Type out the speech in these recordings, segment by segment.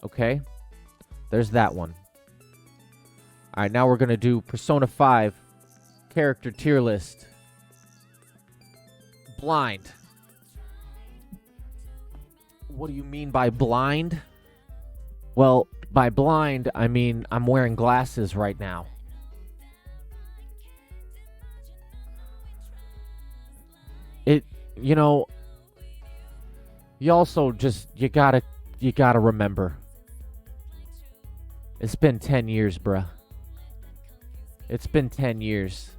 Okay? There's that one. All right, now we're going to do Persona 5 character tier list. Blind. What do you mean by blind? Well, by blind, I mean I'm wearing glasses right now. You know, you also just, you gotta remember. It's been 10 years, bruh. It's been 10 years.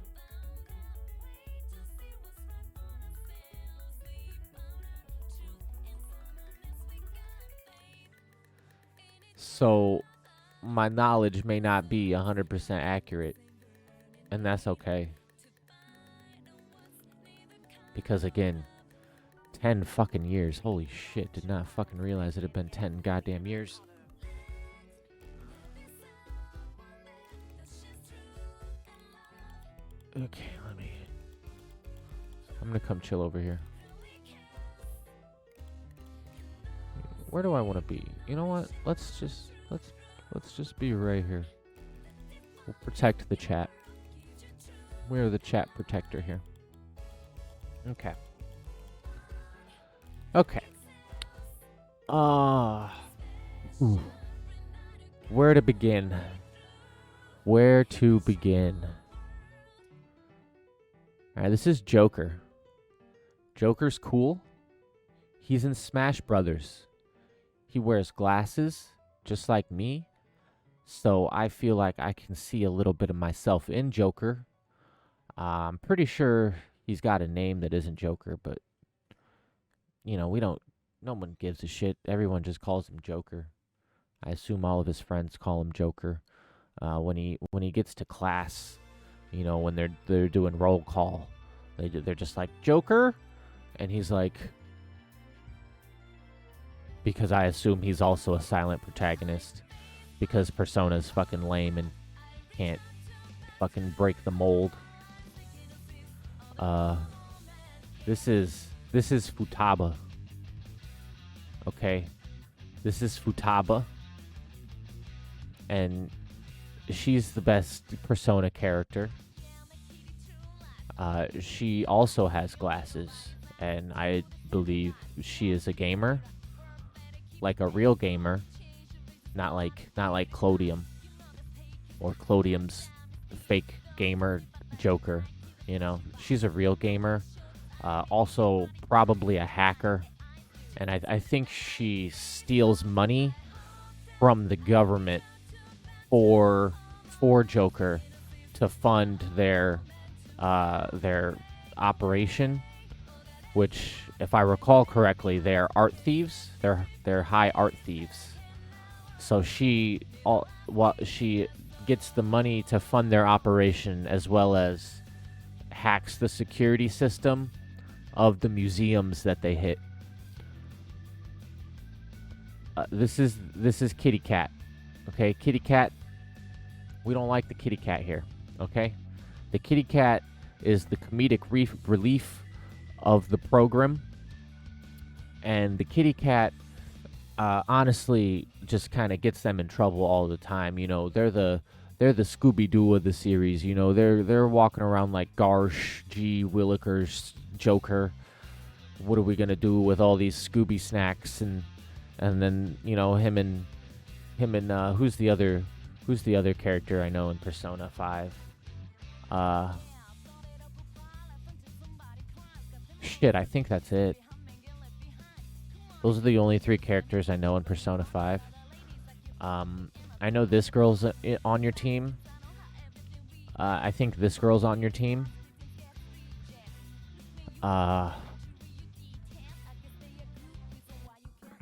So, my knowledge may not be 100% accurate. And that's okay. Because again, 10 fucking years. Holy shit, did not fucking realize it had been 10 goddamn years. Okay, I'm gonna come chill over here. Where do I want to be? You know what? Let's just be right here. We'll protect the chat. We're the chat protector here. Okay. Okay. Where to begin? Where to begin? Alright, this is Joker. Joker's cool. He's in Smash Brothers. He wears glasses, just like me. So I feel like I can see a little bit of myself in Joker. I'm pretty sure he's got a name that isn't Joker, but you know, no one gives a shit. Everyone just calls him Joker. I assume all of his friends call him Joker. When he gets to class, you know, when they're doing roll call, they're just like, Joker, and he's like, because I assume he's also a silent protagonist, because Persona's fucking lame and can't fucking break the mold. This is Futaba. Okay, this is Futaba, and she's the best Persona character. She also has glasses, and I believe she is a gamer, like a real gamer, not like Clodium or Clodium's fake gamer Joker. You know, she's a real gamer, also probably a hacker, and I think she steals money from the government for Joker to fund their operation, which, if I recall correctly, they're art thieves. They're high art thieves. So she gets the money to fund their operation, as well as hacks the security system of the museums that they hit. This is Kitty Cat. Okay, Kitty Cat. We don't like the Kitty Cat here. Okay, the Kitty Cat is the comedic relief of the program, and the Kitty Cat honestly just kind of gets them in trouble all the time. You know, they're the Scooby-Doo of the series. You know, they're walking around like Garsh, G, Willikers, Joker. What are we gonna do with all these Scooby snacks? And then, you know, him and who's the other character I know in Persona 5? Shit, I think that's it. Those are the only 3 characters I know in Persona 5. I know this girl's on your team. I think this girl's on your team. And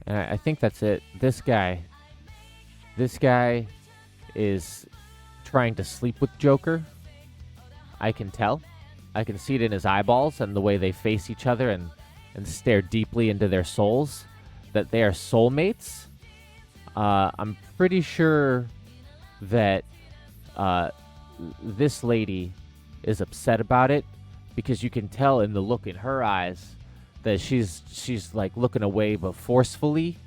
I think that's it. This guy is trying to sleep with Joker. I can tell. I can see it in his eyeballs and the way they face each other and stare deeply into their souls, that they are soulmates. I'm pretty sure that this lady is upset about it, because you can tell in the look in her eyes that she's like looking away, but forcefully.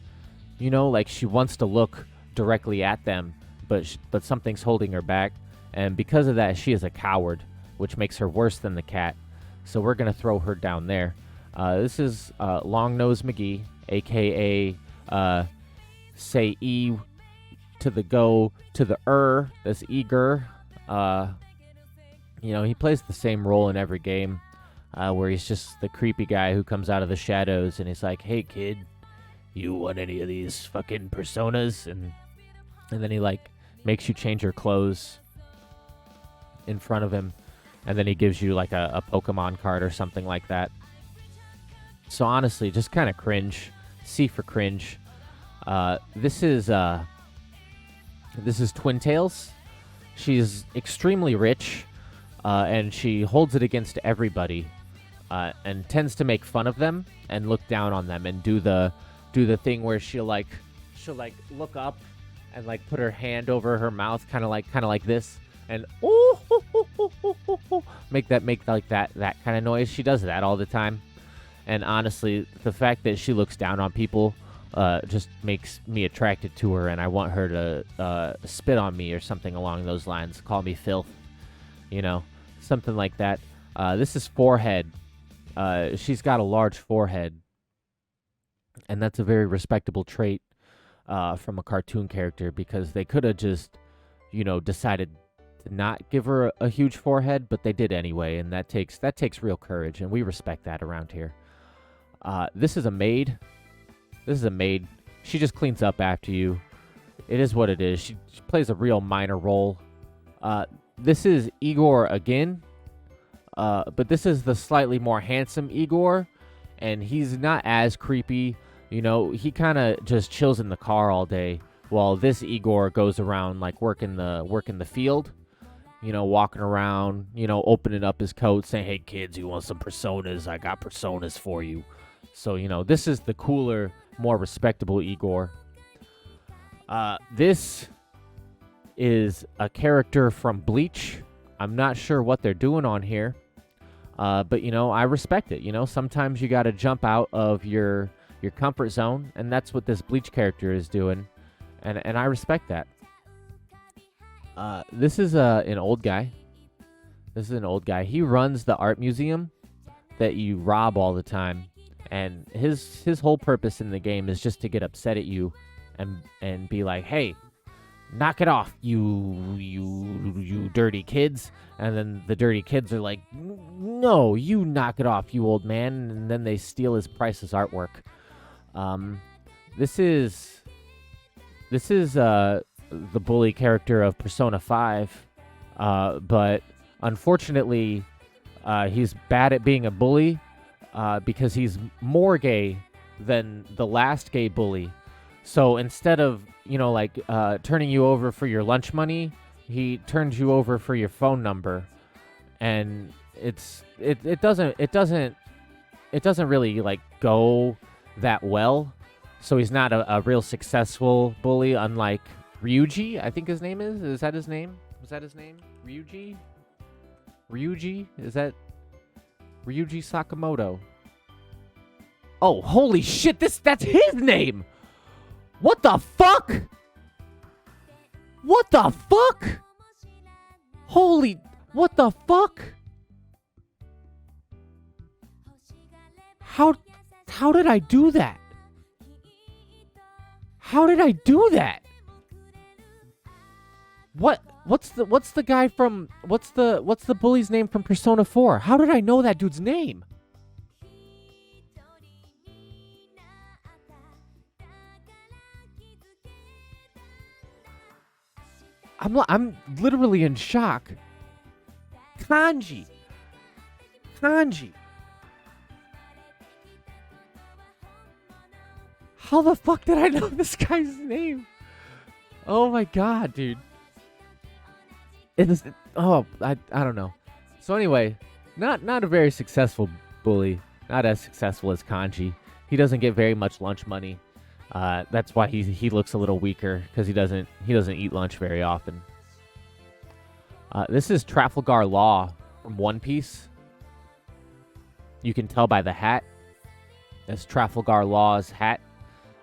You know, like she wants to look directly at them, but something's holding her back. And because of that, she is a coward, which makes her worse than the cat. So we're going to throw her down there. This is Long Nose McGee, a.k.a. Say E to the go to the that's eager. You know, he plays the same role in every game, where he's just the creepy guy who comes out of the shadows and he's like, "Hey kid, you want any of these fucking personas?" And then he like makes you change your clothes in front of him, and then he gives you like a Pokemon card or something like that. So honestly, just kind of cringe. C for cringe. This is Twin Tails. She's extremely rich, and she holds it against everybody, and tends to make fun of them and look down on them and do the thing where she'll look up and like put her hand over her mouth, kind of like this, and make that kind of noise. She does that all the time. And honestly, the fact that she looks down on people just makes me attracted to her, and I want her to spit on me or something along those lines. Call me filth, you know, something like that. This is Forehead. She's got a large forehead, and that's a very respectable trait from a cartoon character, because they could have just, you know, decided to not give her a huge forehead, but they did anyway, and that takes real courage, and we respect that around here. This is a maid. She just cleans up after you. It is what it is. She plays a real minor role. This is Igor again, but this is the slightly more handsome Igor, and he's not as creepy. You know, he kind of just chills in the car all day, while this Igor goes around like working the field. You know, walking around, you know, opening up his coat, saying, "Hey kids, you want some personas? I got personas for you." So, you know, this is the cooler, more respectable Igor. This is a character from Bleach. I'm not sure what they're doing on here, but, you know, I respect it. You know, sometimes you got to jump out of your comfort zone, and that's what this Bleach character is doing, and I respect that. This is an old guy. He runs the art museum that you rob all the time. And his whole purpose in the game is just to get upset at you and be like, "Hey, knock it off, you dirty kids." And then the dirty kids are like, "No, you knock it off, you old man." And then they steal his priceless artwork. This is the bully character of Persona 5, but unfortunately, he's bad at being a bully. Because he's more gay than the last gay bully. So instead of, you know, like turning you over for your lunch money, he turns you over for your phone number, and it doesn't really like go that well. So he's not a real successful bully, unlike Ryuji. I think his name is. Is that his name? Was that his name? Ryuji? Is that Ryuji Sakamoto? Oh, holy shit, that's his name! What the fuck? What the fuck? Holy, what the fuck? How did I do that? How did I do that? What's the guy from what's the bully's name from Persona 4? How did I know that dude's name? I'm literally in shock. Kanji. How the fuck did I know this guy's name? Oh my god, dude. I don't know. So anyway, not a very successful bully. Not as successful as Kanji. He doesn't get very much lunch money. That's why he looks a little weaker, because he doesn't eat lunch very often. This is Trafalgar Law from One Piece. You can tell by the hat. That's Trafalgar Law's hat.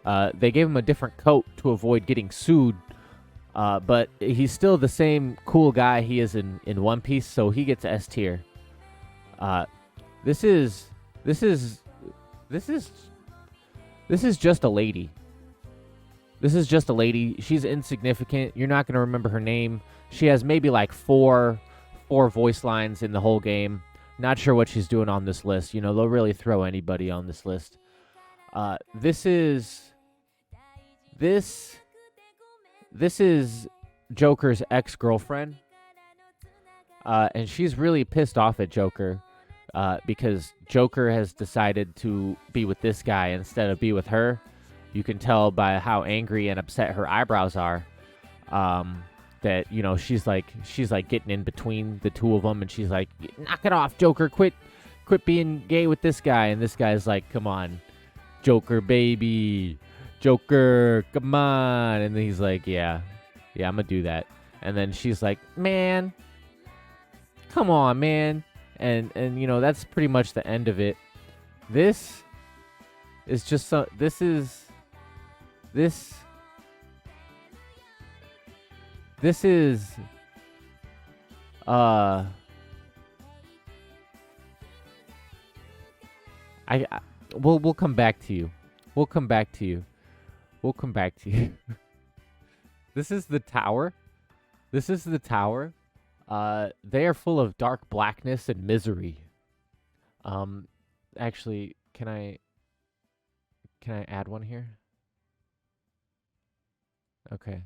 They gave him a different coat to avoid getting sued, but he's still the same cool guy he is in One Piece, so he gets S tier. This is just a lady. This is just a lady. She's insignificant. You're not going to remember her name. She has maybe like four voice lines in the whole game. Not sure what she's doing on this list. You know, they'll really throw anybody on this list. This is Joker's ex-girlfriend. And she's really pissed off at Joker because Joker has decided to be with this guy instead of be with her. You can tell by how angry and upset her eyebrows are. That, you know, she's like getting in between the two of them, and she's like, knock it off, Joker, quit being gay with this guy. And this guy's like, come on, Joker, baby, Joker, come on. And then he's like, yeah, I'm gonna do that. And then she's like, man, come on, man. And you know, that's pretty much the end of it. This is just this is we'll come back to you. We'll come back to you. This is the tower. They are full of dark blackness and misery. Actually, can I add one here? Okay.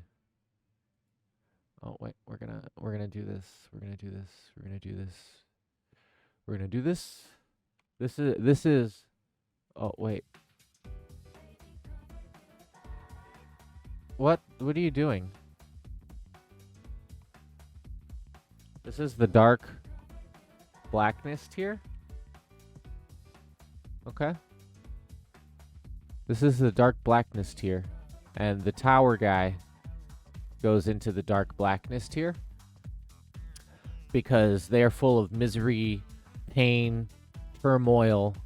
Oh wait, we're gonna do this. This is. Oh wait. What are you doing? This is the dark blackness tier. Okay. This is the dark blackness tier. And the tower guy goes into the dark blackness tier because they are full of misery, pain, turmoil,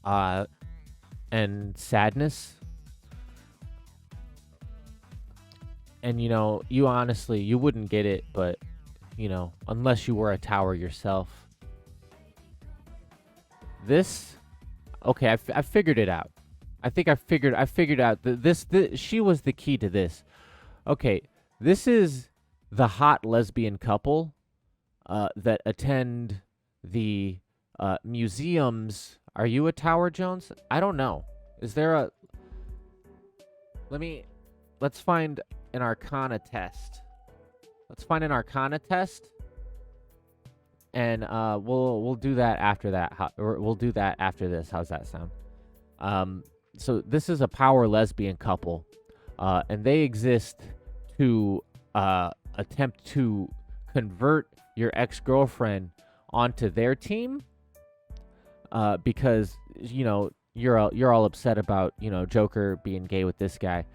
and sadness. And, you know, you honestly, you wouldn't get it, but, you know, unless you were a tower yourself. This, okay, I figured it out. I think I figured out that she was the key to this. Okay, this is the hot lesbian couple that attend the museums. Are you a tower, Jones? I don't know. Is there a... Let's find an Arcana test. And we'll do that after that. Or we'll do that after this. How's that sound? So this is a power lesbian couple, and they exist to attempt to convert your ex-girlfriend onto their team, because, you know, you're all upset about, you know, Joker being gay with this guy.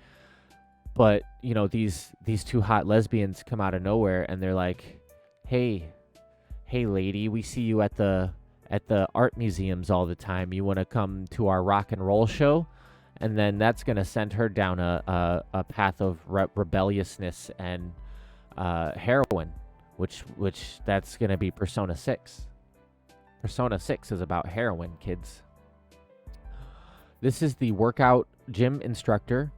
But, you know, these two hot lesbians come out of nowhere, and they're like, hey lady, we see you at the art museums all the time. You want to come to our rock and roll show? And then that's going to send her down a path of rebelliousness and heroin, which that's going to be Persona 6. Persona 6 is about heroin, kids. This is the workout gym instructor.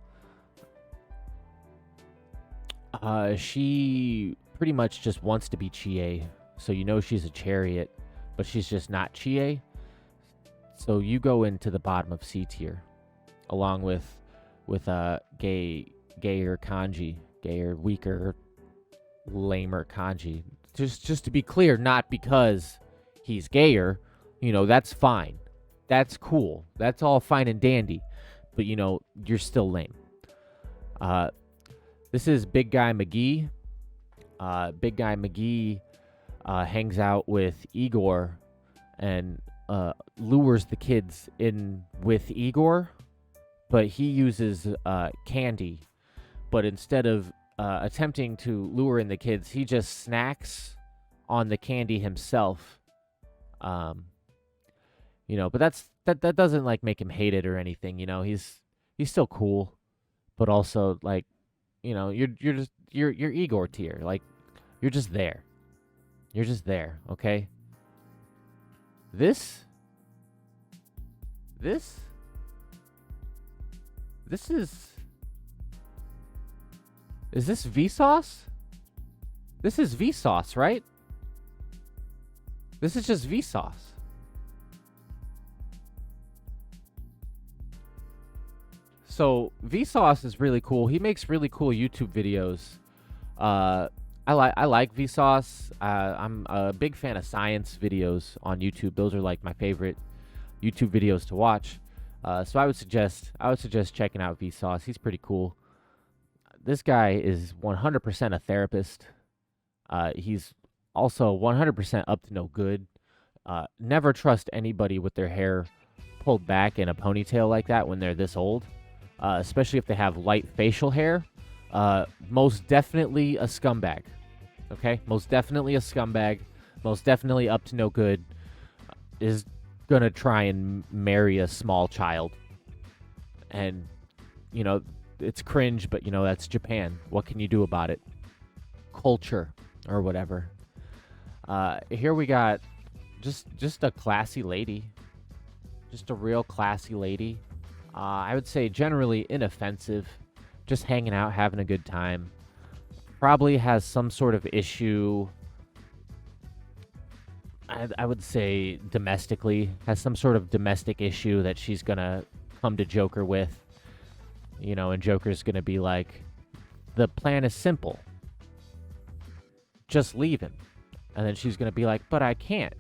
She pretty much just wants to be Chie, so you know she's a chariot, but she's just not Chie. So you go into the bottom of C tier, along with gayer kanji, gayer, weaker, lamer kanji. Just to be clear, not because he's gayer, you know, that's fine. That's cool. That's all fine and dandy. But, you know, you're still lame. This is Big Guy McGee. Big Guy McGee hangs out with Igor and lures the kids in with Igor, but he uses candy. But instead of attempting to lure in the kids, he just snacks on the candy himself. You know, but that doesn't like make him hate it or anything. You know, he's he's still cool, but also like, you know, you're Igor tier. Like, you're just there. You're just there, okay? This this is this Vsauce? This is Vsauce, right? This is just Vsauce. So Vsauce is really cool. He makes really cool YouTube videos. I like Vsauce. I'm a big fan of science videos on YouTube. Those are like my favorite YouTube videos to watch. So I would suggest checking out Vsauce. He's pretty cool. This guy is 100% a therapist. He's also 100% up to no good. Never trust anybody with their hair pulled back in a ponytail like that when they're this old, especially if they have light facial hair. Most definitely a scumbag. Okay? Most definitely a scumbag. Most definitely up to no good. Is going to try and marry a small child. And, you know, it's cringe, but, you know, that's Japan. What can you do about it? Culture or whatever. Here we got just a classy lady. Just a real classy lady. I would say generally inoffensive. Just hanging out, having a good time. Probably has some sort of issue. I would say domestically. Has some sort of domestic issue that she's going to come to Joker with. You know, and Joker's going to be like, the plan is simple. Just leave him. And then she's going to be like, but I can't.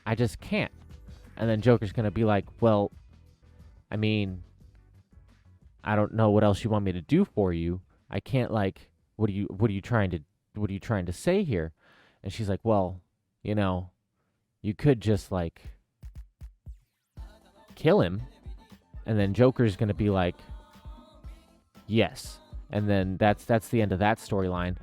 I just can't. And then Joker's going to be like, well, I mean, I don't know what else you want me to do for you. I can't, like, what are you trying to say here? And she's like, well, you know, you could just like kill him. And then Joker's going to be like, yes. And then that's the end of that storyline.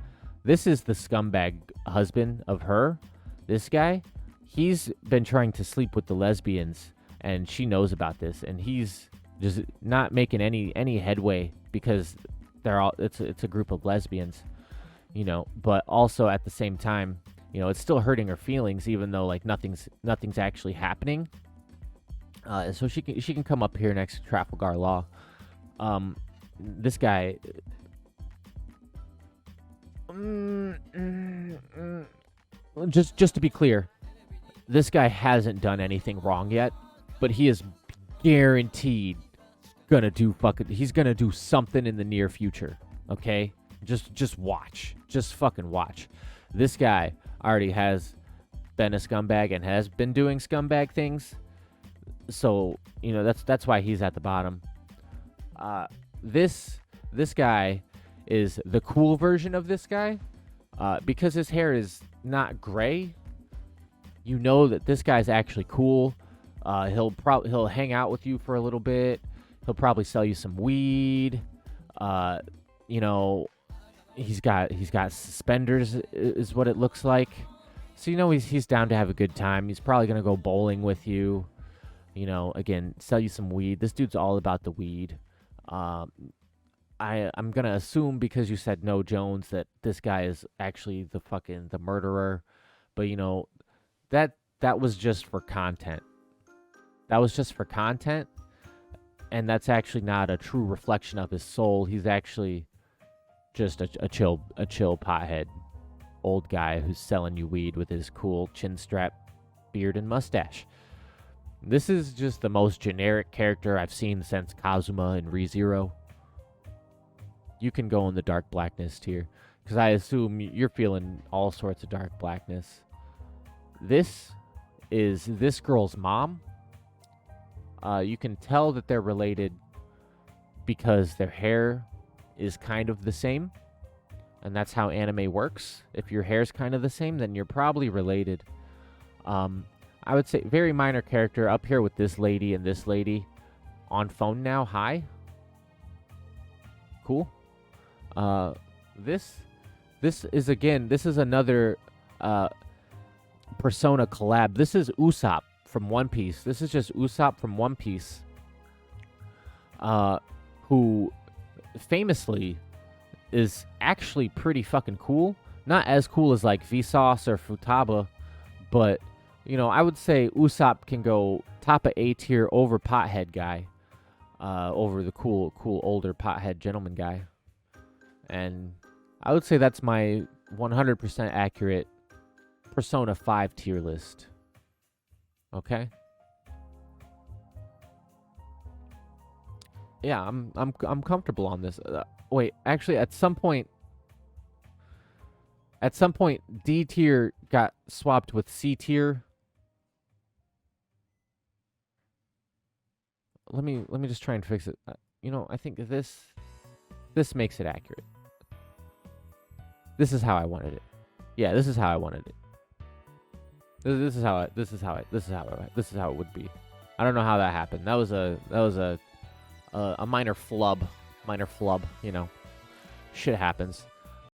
This is the scumbag husband of her. This guy, he's been trying to sleep with the lesbians, and she knows about this, and he's just not making any headway because it's a group of lesbians, you know. But also at the same time, you know, it's still hurting her feelings, even though like nothing's actually happening. So she can come up here next to Trafalgar Law. This guy. Just to be clear, this guy hasn't done anything wrong yet, but he is guaranteed he's gonna do something in the near future. Okay, just watch, just fucking watch. This guy already has been a scumbag and has been doing scumbag things, so you know that's why he's at the bottom. This guy is the cool version of this guy, because his hair is not gray. You know that this guy's actually cool. He'll hang out with you for a little bit. He'll probably sell you some weed. You know, he's got suspenders is what it looks like. So you know he's down to have a good time. He's probably gonna go bowling with you. You know, again, sell you some weed. This dude's all about the weed. I'm gonna assume because you said no, Jones, that this guy is actually the murderer. But you know, that was just for content. That was just for content, and that's actually not a true reflection of his soul. He's actually just a chill pothead old guy who's selling you weed with his cool chin strap, beard, and mustache. This is just the most generic character I've seen since Kazuma and ReZero. You can go in the dark blackness tier, because I assume you're feeling all sorts of dark blackness. This is this girl's mom. You can tell that they're related because their hair is kind of the same, and that's how anime works. If your hair's kind of the same, then you're probably related. I would say very minor character up here with this lady and this lady on phone now. Hi. Cool. This is another Persona collab. This is Usopp from One Piece. This is just Usopp from One Piece, who famously is actually pretty fucking cool. Not as cool as like Vsauce or Futaba, but you know, I would say Usopp can go top of A tier over Pothead guy, over the cool older Pothead gentleman guy, and I would say that's my 100% accurate Persona 5 tier list. Okay. Yeah, I'm comfortable on this. Wait, actually, at some point, D tier got swapped with C tier. Let me just try and fix it. You know, I think this makes it accurate. This is how I wanted it. Yeah, this is how I wanted it. This is how it would be. I don't know how that happened. That was a minor flub. You know, shit happens.